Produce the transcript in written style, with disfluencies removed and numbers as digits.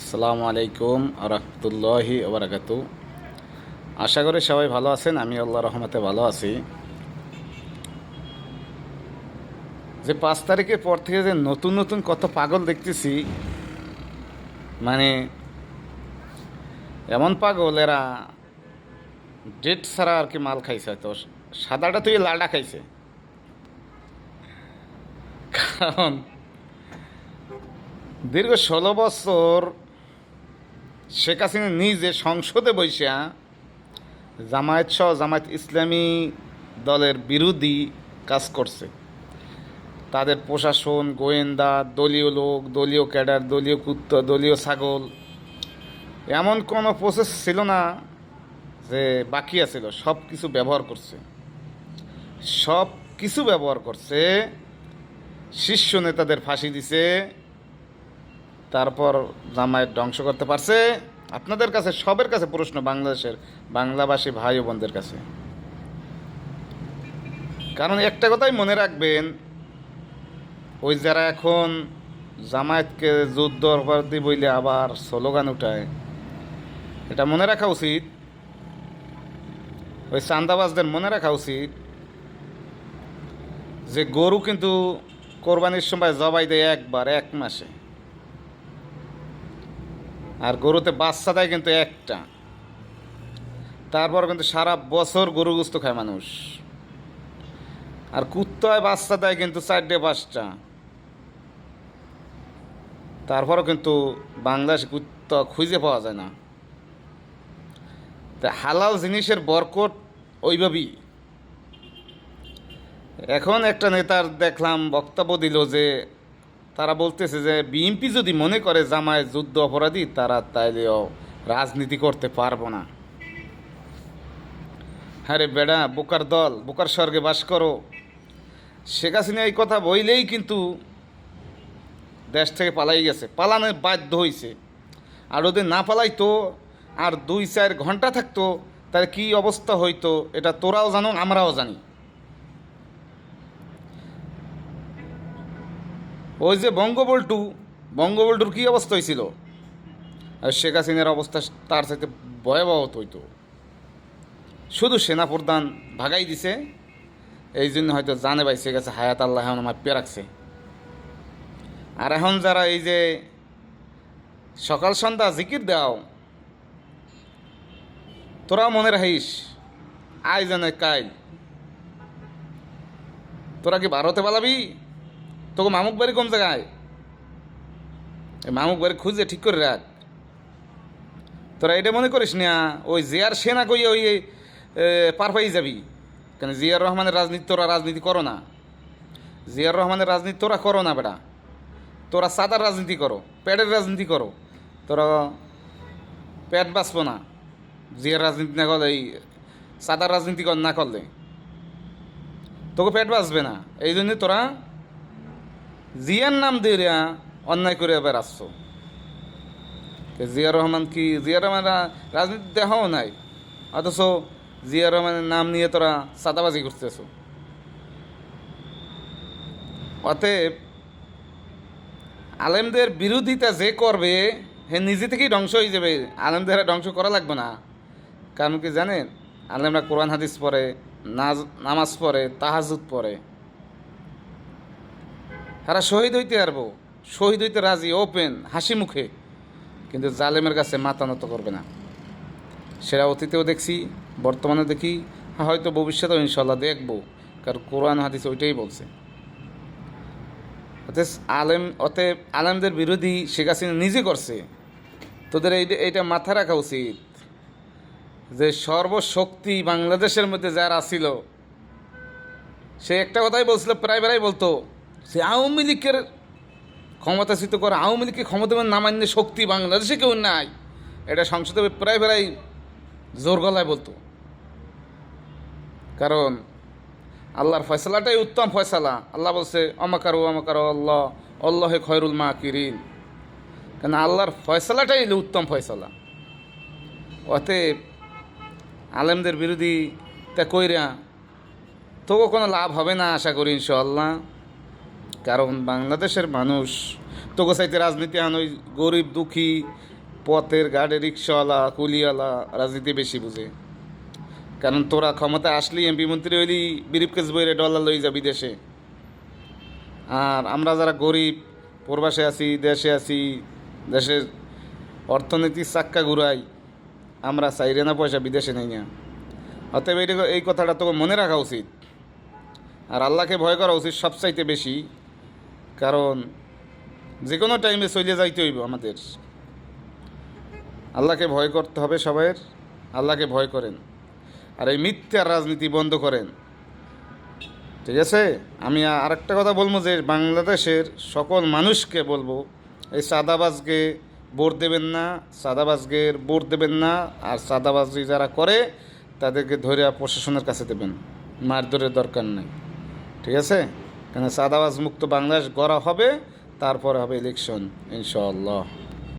আসসালামু আলাইকুম রহমতুল্লাহি ওবরাকাতু। আশা করি সবাই ভালো আছেন। আমি আল্লাহ রহমতে ভালো আছি। যে 5 তারিখের পর থেকে যে নতুন নতুন কত পাগল দেখতেছি, মানে এমন পাগল এরা ডেট ছাড়া আর কি মাল খাইছে, হয়তো সাদাটা তুই লালটা খাইছে। কারণ দীর্ঘ 16 বছর শেখ হাসিনা নিজে সংসদে বৈশা জামায়াত ইসলামী দলের বিরোধী কাজ করছে। তাদের প্রশাসন, গোয়েন্দা, দলীয় লোক, দলীয় ক্যাডার, দলীয় কুত্তা, দলীয় ছাগল, এমন কোনো প্রসেস ছিল না যে বাকি আছিল। সব কিছু ব্যবহার করছে, সব কিছু ব্যবহার করছে। শীর্ষ নেতাদের ফাঁসি দিছে, তারপর জামায়াত ধ্বংস করতে পারছে। আপনাদের কাছে, সবের কাছে প্রশ্ন, বাংলাদেশের বাংলাভাষী ভাই ও বোনদের কাছে। কারণ একটা কথাই মনে রাখবেন, ওই যারা এখন জামায়াতকে যুদ্ধ অপরাধী বইলে আবার স্লোগান উঠায়, এটা মনে রাখা উচিত। ওই চান্দাবাজদের মনে রাখা উচিত যে গরু কিন্তু কোরবানির সময় জবাই দেয় একবার, 1 মাসে, আর গরুতে বাচ্চা দেয় কিন্তু একটা। তারপর কিন্তু সারা বছর গরু গোস্ত খায় মানুষ। আর কুত্তায় বাচ্চা দেয় কিন্তু 4-5টা। তারপরও কিন্তু বাংলাদেশে কুত্তা খুঁজে পাওয়া যায় না। তা হালাল জিনিসের বরকত ওইভাবেই। এখন একটা নেতার দেখলাম বক্তব্য দিল যে তারা বলতেছে যে বিএনপি যদি মনে করে জামায়াত যুদ্ধ অপরাধী, তারা তাইলেও রাজনীতি করতে পারবো না। হ্যাঁ রে বেড়া, বোকার দল, বোকার স্বর্গে বাস করো। শেখ হাসিনা এই কথা বইলেই কিন্তু দেশ থেকে পালাই গেছে, পালানোর বাধ্য হয়েছে। আর ওদের না পালাইতো, আর 2-4 ঘন্টা থাকতো, তার কি অবস্থা হইতো এটা তোরাও জানো, আমরাও জানি। ওই যে বঙ্গবল্টুর কী অবস্থা হয়েছিল, আর শেখ হাসিনার অবস্থা তার সাথে ভয়াবহ হইতো। শুধু সেনাপ্রধান ভাগাই দিছে, এই জন্য হয়তো জানে পাইছে গেছে, হায়াত আল্লাহ এখন মাপিয়ে রাখছে। আর এখন যারা এই যে সকাল সন্ধ্যা জিকির দাও, তোরা মনে রাখিস আই জানে কাইল তোরা কি ভারতে পালাবি? তোকে মামুক বাড়ি কোন জায়গায়? এই মামুক বাড়ি খুঁজে ঠিক করে রাখ। তোরা এটা মনে করিস না ওই জিয়ার সেনা কই ওই পার পাই যাবি। কেন জিয়ার রহমানের রাজনীতি তোরা রাজনীতি করো না। জিয়ার রহমানের রাজনীতি তোরা করো না বেটা। তোরা সাদার রাজনীতি করো, পেটের রাজনীতি করো। তোরা পেট বাঁচবো না জিয়ার রাজনীতি না করলে, এই সাদার রাজনীতি না করলে তোকে পেট বাঁচবে না। এই জন্য তোরা জিয়ার নাম দিয়ে অন্যায় করে বেড়াচ্ছ। জিয়া রহমান কি, জিয়া রহমান রাজনীতি দেখাও নাই, অথচ জিয়া রহমানের নাম নিয়ে তোরা সাদাবাজি করতেছ। অতএব আলেমদের বিরোধিতা যে করবে হে নিজে থেকেই ধ্বংস হয়ে যাবে। আলেমদের ধ্বংস করা লাগবে না। কারণ কি জানেন, আলেমরা কোরআন হাদিস পড়ে, নামাজ পড়ে, তাহাজুদ পড়ে। তারা শহীদ হইতে পারবো, শহীদ হইতে রাজি, ওপেন, হাসি মুখে। কিন্তু জালেমের কাছে মাথা নত করবে না। সেটা অতীতেও দেখছি, বর্তমানে দেখি, হয়তো ভবিষ্যতেও ইনশাল্লাহ দেখবো। কারণ কোরআন হাদিস ওইটাই বলছে। অতএব আলেমদের বিরোধী শেখ হাসিনা নিজে করছে। তোদের এইটা মাথা রাখা উচিত যে সর্বশক্তি বাংলাদেশের মধ্যে যারা ছিল, সে একটা কথাই বলছিল, প্রায় বলতো সে আওয়ামী লীগের ক্ষমতাচ্যুত করে, আওয়ামী লীগকে ক্ষমতা না মান্য শক্তি বাংলাদেশে কেউ নাই। এটা সংসদে প্রায় জোর গলায় বলতো। কারণ আল্লাহর ফয়সালাটাই উত্তম ফয়সালা। আল্লাহ বলছে অমাকারো আল্লাহ আল্লাহে খয়রুল মাকিরিন। কেন আল্লাহর ফয়সালাটাই উত্তম ফয়সালা। অতএব আলেমদের বিরোধী তা কইরা তবু কোনো লাভ হবে না আশা করি ইনশাআল্লাহ। কারণ বাংলাদেশের মানুষ তোকে চাইতে রাজনীতি আন ওই গরিব দুঃখী পথের গাড়ি রিক্সাওয়ালা কুলিওয়ালা রাজনীতি বেশি বুঝে। কারণ তোরা ক্ষমতা আসলি এমপি মন্ত্রী হইলি বিরিফকেস বইরে ডলার লই যা বিদেশে। আর আমরা যারা গরিব প্রবাসে আছি, দেশে আছি, দেশের অর্থনীতির চাক্কা ঘুরাই, আমরা চাইরে না পয়সা বিদেশে নেই না। অতএব এই কথাটা তোকে মনে রাখা উচিত। আর আল্লাহকে ভয় করা উচিত সবচাইতে বেশি, কারণ যে কোনো টাইমে চলে যাইতে হইব আমাদের। আল্লাহকে ভয় করতে হবে সবাইয়ের, আল্লাহকে ভয় করেন আর এই মিথ্যার রাজনীতি বন্ধ করেন, ঠিক আছে? আমি আরেকটা কথা বলবো যে বাংলাদেশের সকল মানুষকে বলবো, এই সাদাবাজকে ভোট দেবেন না, সাদাবাজকে ভোট দেবেন না। আর সাদাবাজি যারা করে তাদেরকে ধরে প্রশাসনের কাছে দেবেন, মারধরের দরকার নেই, ঠিক আছে? কেন সাদাবাজ মুক্ত বাংলাদেশ গড়া হবে, তারপরে হবে ইলেকশন ইনশাআল্লাহ।